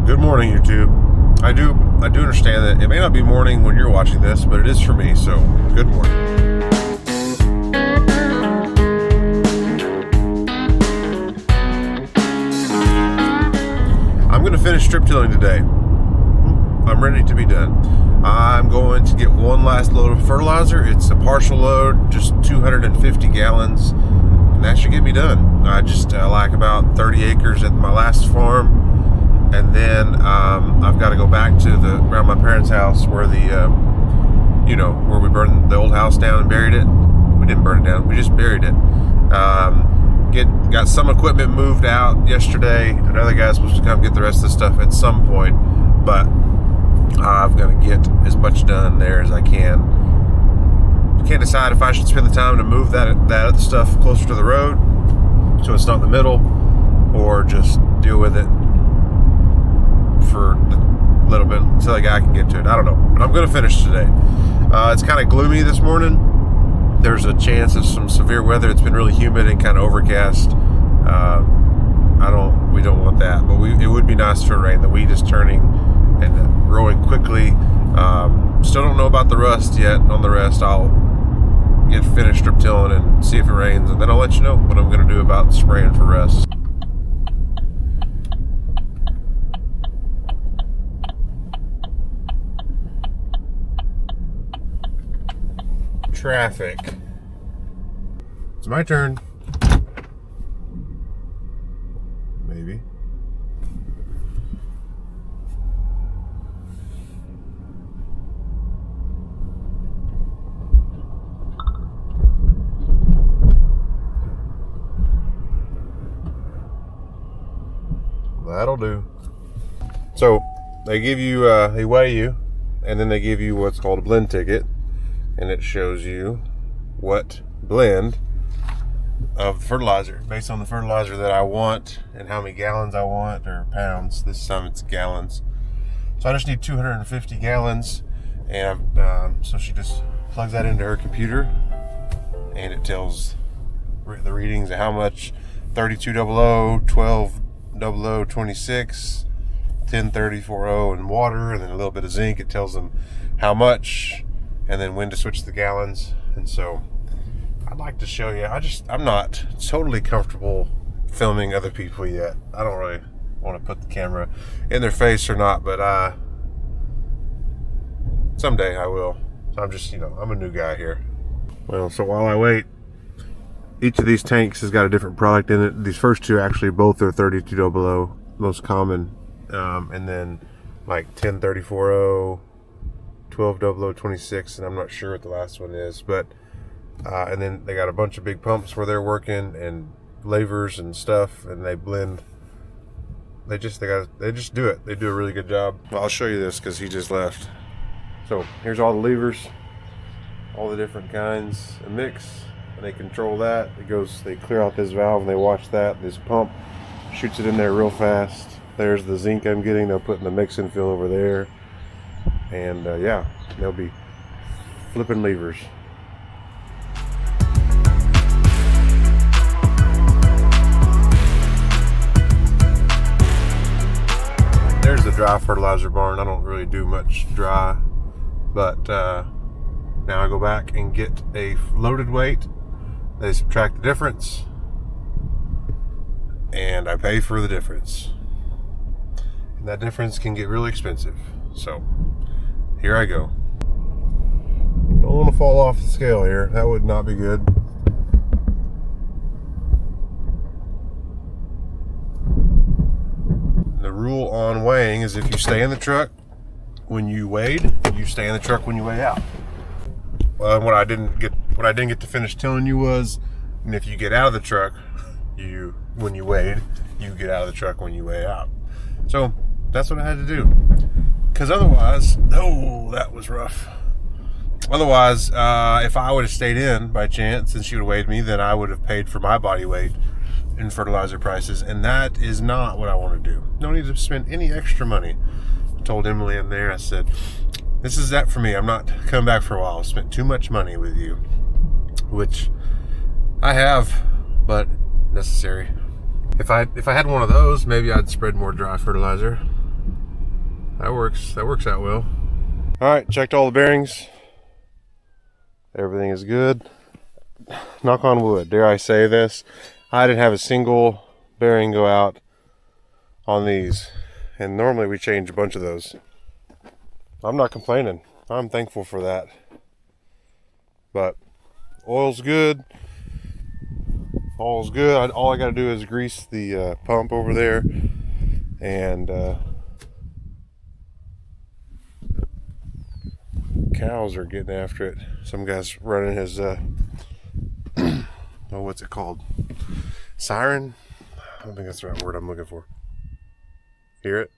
Good morning, YouTube. I do understand that it may not be morning when you're watching this, but it is for me, so good morning. I'm going to finish strip tilling today. I'm ready to be done. I'm going to get one last load of fertilizer. It's a partial load, just 250 gallons, and that should get me done. I just lack about 30 acres at my last farm. And then I've got to go back to around my parents' house where where we burned the old house down and buried it. We didn't burn it down, we just buried it. Got some equipment moved out yesterday. Another guy's supposed to come get the rest of the stuff at some point, but I've got to get as much done there as I can. Can't decide if I should spend the time to move that other stuff closer to the road so it's not in the middle, or just deal with it for a little bit until the guy can get to it. I don't know, but I'm going to finish today. It's kind of gloomy this morning. There's a chance of some severe weather. It's been really humid and kind of overcast. We don't want that, but it would be nice for rain. The wheat is turning and growing quickly. Still don't know about the rust yet. On the rest, I'll get finished strip tilling and see if it rains, and then I'll let you know what I'm going to do about spraying for rust. Traffic. It's my turn. Maybe. That'll do. So they give you, they weigh you, and then they give you what's called a blend ticket. And it shows you what blend of fertilizer, based on the fertilizer that I want and how many gallons I want, or pounds. This time it's gallons. So I just need 250 gallons, and so she just plugs that into her computer, and it tells the readings of how much 3200, 1200, 26, 103040 in water, and then a little bit of zinc. It tells them how much, and then when to switch the gallons. And so I'd like to show you. I'm not totally comfortable filming other people yet. I don't really want to put the camera in their face or not, but someday I will. So I'm just, I'm a new guy here. Well, so while I wait, each of these tanks has got a different product in it. These first two actually both are 3200, most common, and then like 103040, 1200, 26, and I'm not sure what the last one is, but and then they got a bunch of big pumps where they're working, and levers and stuff, and they blend. They just do it. They do a really good job. Well, I'll show you this because he just left. So here's all the levers, all the different kinds of mix, and they control that. They clear out this valve and they watch that. This pump shoots it in there real fast. There's the zinc I'm getting. They'll put in the mix and fill over there. And yeah, they'll be flipping levers. There's the dry fertilizer barn. I don't really do much dry, but now I go back and get a loaded weight. They subtract the difference, and I pay for the difference. And that difference can get really expensive. So here I go. Don't want to fall off the scale here. That would not be good. The rule on weighing is if you stay in the truck when you weighed, you stay in the truck when you weigh out. Well, what I didn't get to finish telling you was, and if you get out of the truck, when you weighed, you get out of the truck when you weigh out. So that's what I had to do. Because otherwise, that was rough. Otherwise, if I would have stayed in by chance and she would have weighed me, then I would have paid for my body weight in fertilizer prices. And that is not what I want to do. No need to spend any extra money. I told Emily in there, I said, this is that for me. I'm not coming back for a while. I've spent too much money with you. Which I have, but necessary. If I had one of those, maybe I'd spread more dry fertilizer. That works out well. All right, checked all the bearings. Everything is good. Knock on wood, dare I say this. I didn't have a single bearing go out on these. And normally we change a bunch of those. I'm not complaining. I'm thankful for that. But oil's good. All's good. All I got to do is grease the pump over there. And cows are getting after it. Some guy's running his oh, what's it called? Siren? I don't think that's the right word I'm looking for. Hear it?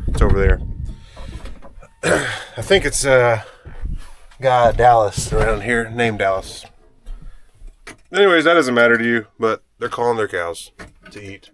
It's over there. I think it's a guy Dallas around here named Dallas. Anyways, that doesn't matter to you, but they're calling their cows to eat.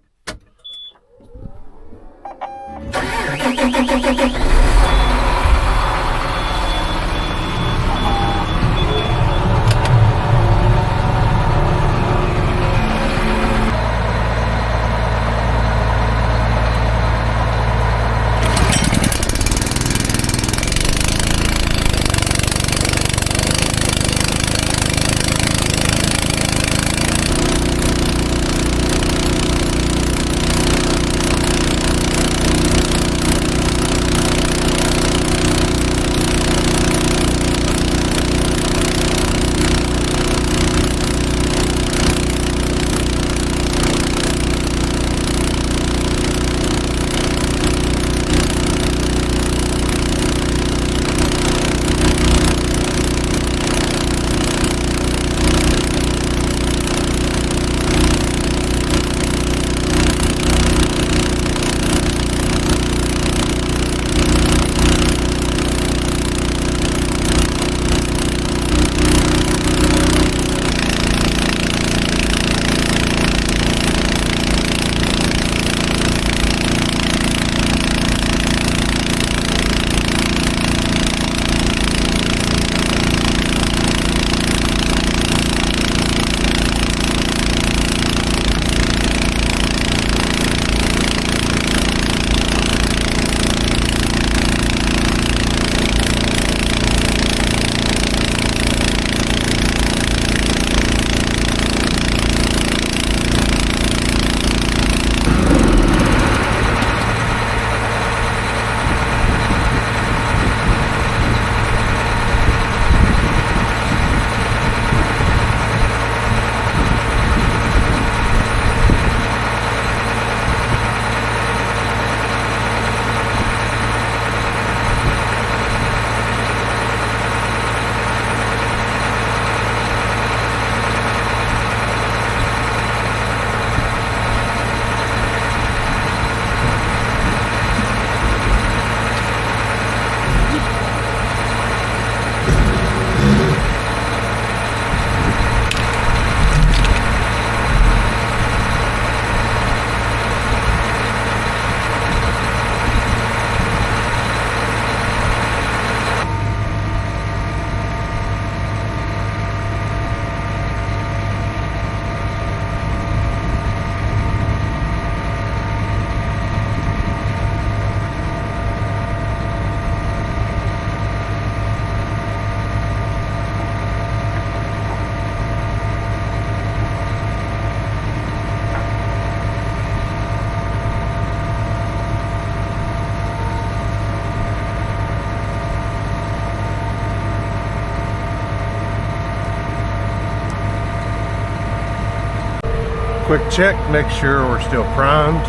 Quick check, make sure we're still primed.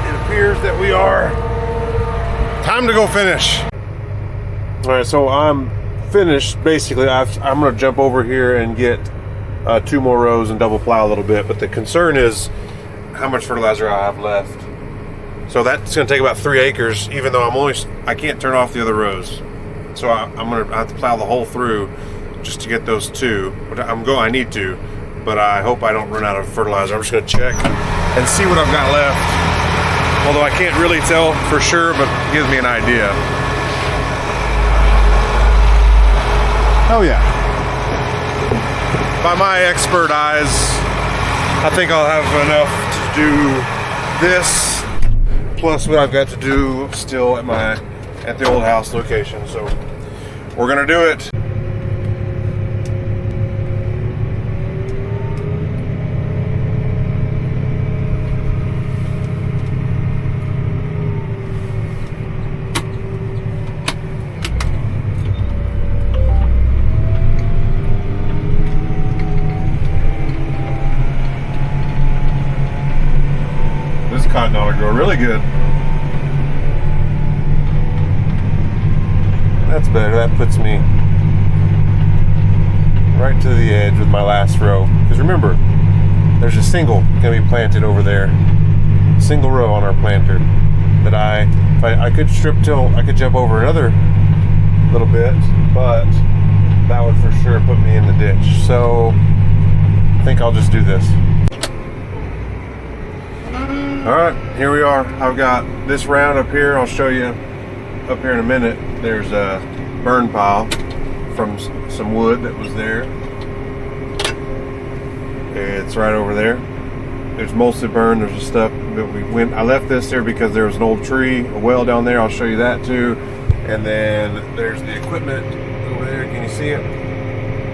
It appears that we are. Time to go finish. All right, so I'm finished basically. I'm gonna jump over here and get 2 more rows and double plow a little bit, but the concern is how much fertilizer I have left. So that's gonna take about 3 acres, even though I can't turn off the other rows. So I have to plow the whole through just to get those 2. But I need to, but I hope I don't run out of fertilizer. I'm just gonna check and see what I've got left. Although I can't really tell for sure, but it gives me an idea. Oh yeah. By my expert eyes, I think I'll have enough to do this, plus what I've got to do still at the old house location. So we're gonna do it. Cotton ought to grow really good. That's better. That puts me right to the edge with my last row. Because remember, there's a single gonna be planted over there. Single row on our planter that if I could strip till I could jump over another little bit, but that would for sure put me in the ditch. So I think I'll just do this. All right, here we are. I've got this round up here. I'll show you up here in a minute. There's a burn pile from some wood that was there. It's right over there. There's mostly burned. There's just stuff that I left this there because there was an old tree, a well down there. I'll show you that too. And then there's the equipment over there. Can you see it?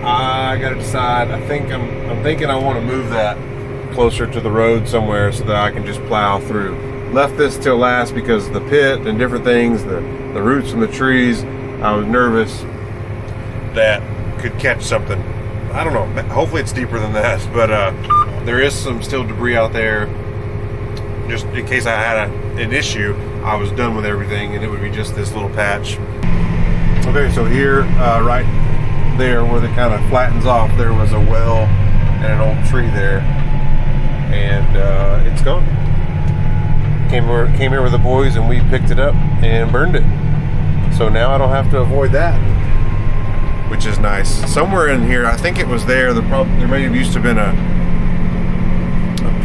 I got to decide. I'm thinking I want to move that closer to the road somewhere so that I can just plow through. Left this till last because the pit and different things, the roots from the trees, I was nervous that could catch something. I don't know, hopefully it's deeper than that, but there is some still debris out there. Just in case I had an issue, I was done with everything and it would be just this little patch. Okay, so here, right there where it kind of flattens off, there was a well and an old tree there. And it's gone. Came here with the boys and we picked it up and burned it. So now I don't have to avoid that, which is nice. Somewhere in here, I think it was there. There may have used to have been a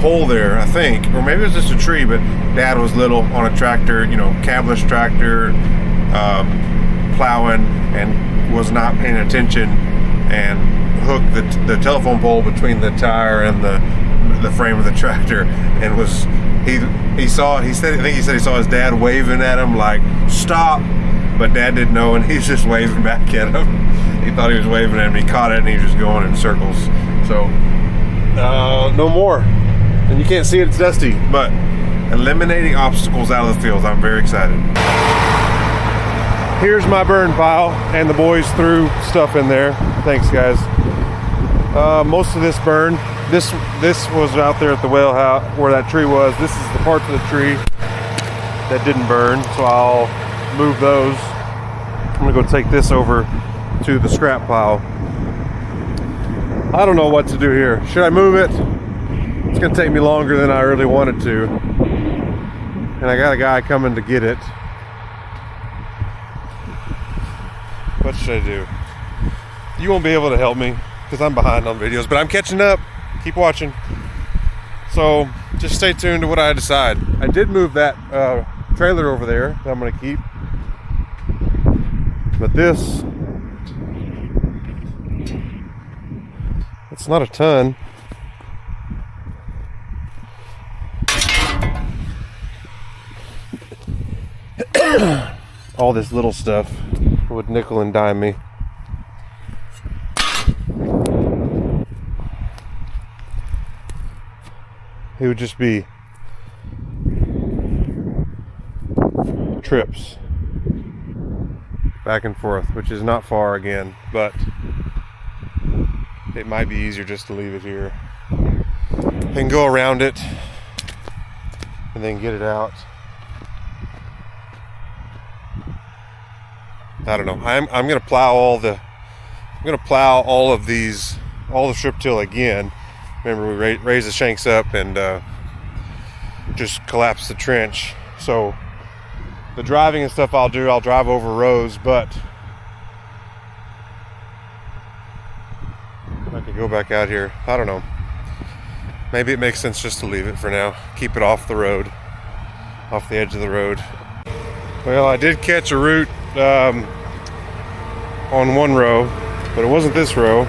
pole there, I think, or maybe it was just a tree. But Dad was little on a tractor, cabless tractor, plowing, and was not paying attention and hooked the telephone pole between the tire and the frame of the tractor, and he saw he said he saw his dad waving at him like stop, but Dad didn't know and he's just waving back at him. He thought he was waving at him, he caught it and he was just going in circles. So no more, and you can't see it, it's dusty, but eliminating obstacles out of the field. I'm very excited. Here's my burn pile, and the boys threw stuff in there. Thanks guys. Most of this burned. This was out there at the well house where that tree was. This is the parts of the tree that didn't burn, so I'll move those. I'm gonna go take this over to the scrap pile. I don't know what to do here. Should I move it? It's gonna take me longer than I really wanted to, and I got a guy coming to get it. What should I do? You won't be able to help me because I'm behind on videos, but I'm catching up. Keep watching. So just stay tuned to what I decide. I did move that trailer over there that I'm going to keep, but it's not a ton. All this little stuff would nickel and dime me. It would just be trips back and forth, which is not far again, but it might be easier just to leave it here and go around it and then get it out. I don't know. I'm gonna plow all the strip till again. Remember, we raised the shanks up and just collapse the trench. So the driving and stuff I'll drive over rows, but I could go back out here. I don't know. Maybe it makes sense just to leave it for now. Keep it off the road, off the edge of the road. Well, I did catch a root on one row, but it wasn't this row.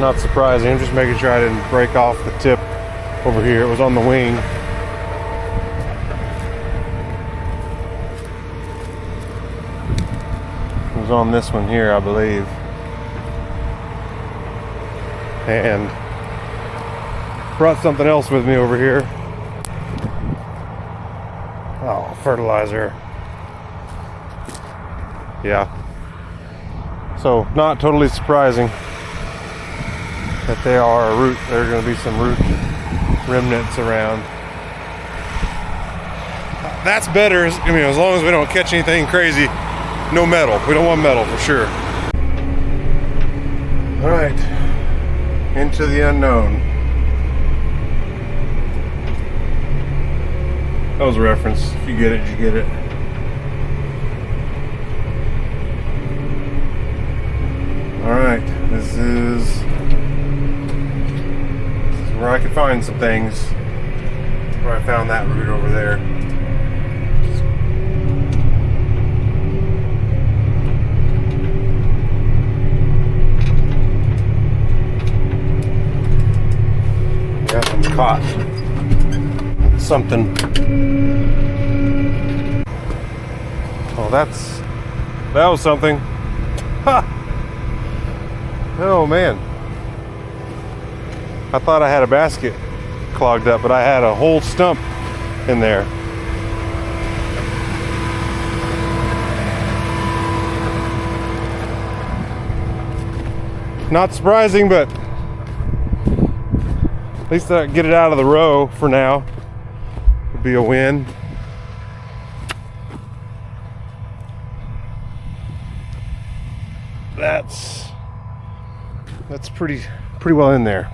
Not surprising. I'm just making sure I didn't break off the tip over here. It was on the wing. It was on this one here, I believe. And brought something else with me over here. Oh, fertilizer. Yeah. So, not totally surprising that there are there are going to be some root remnants around. That's better. I mean, as long as we don't catch anything crazy. No metal. We don't want metal for sure. All right, into the unknown. That was a reference. If you get it, you get it. All right, this is where I could find some things. Where I found that root over there. Yeah, I'm caught. Something. Oh, that was something. Ha! Oh man. I thought I had a basket clogged up, but I had a whole stump in there. Not surprising, but at least I get it out of the row for now. Would be a win. That's pretty well in there.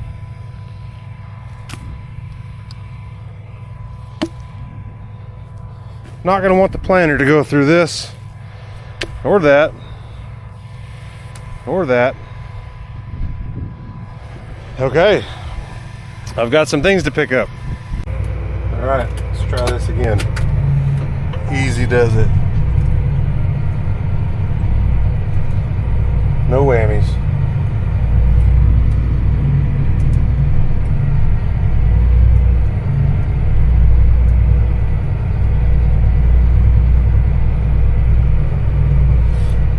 Not going to want the planter to go through this or that or that. Okay, I've got some things to pick up. All right, let's try this again. Easy does it. No whammies.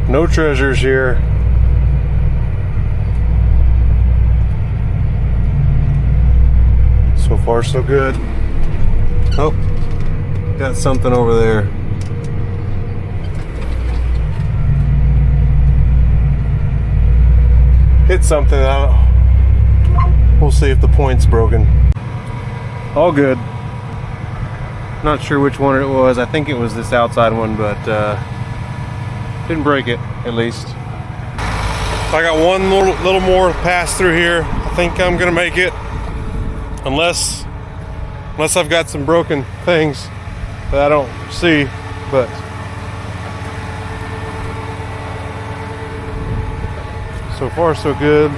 No treasures here. So far, so good. Oh, got something over there. Hit something. We'll see if the point's broken. All good. Not sure which one it was. I think it was this outside one, but didn't break it, at least. I got one little more pass through here. I think I'm gonna make it, unless I've got some broken things that I don't see. But so far, so good.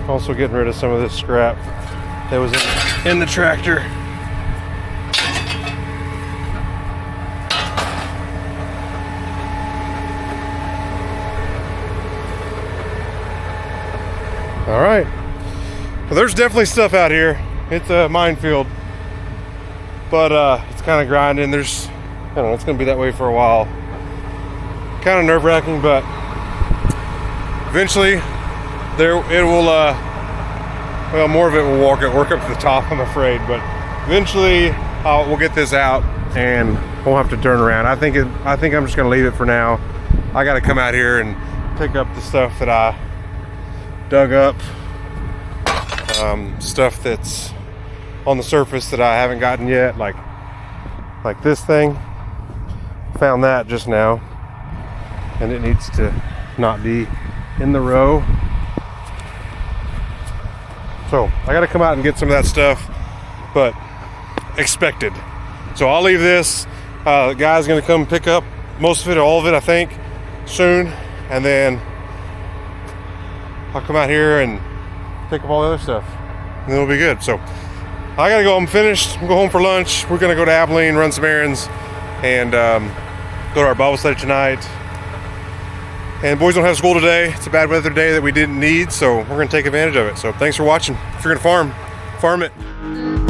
Also getting rid of some of this scrap that was in the tractor. All right. Well, there's definitely stuff out here. It's a minefield, but it's kind of grinding. I don't know, it's gonna be that way for a while. Kind of nerve-wracking, but eventually it will well, more of it will work up to the top, I'm afraid, but eventually we'll get this out and won't have to turn around. I think I'm just gonna leave it for now. I gotta come out here and pick up the stuff that I dug up, stuff that's on the surface that I haven't gotten yet, like this thing. Found that just now, and it needs to not be in the row. So I got to come out and get some of that stuff, but expected. So I'll leave this. The guy's going to come pick up most of it, all of it, I think, soon, and then I'll come out here and pick up all the other stuff, and then it'll be good. So I gotta go. I'm finished. I'm going home for lunch. We're gonna go to Abilene, run some errands, and go to our Bible study tonight. And boys don't have school today. It's a bad weather day that we didn't need, so we're gonna take advantage of it. So thanks for watching. If you're gonna farm it.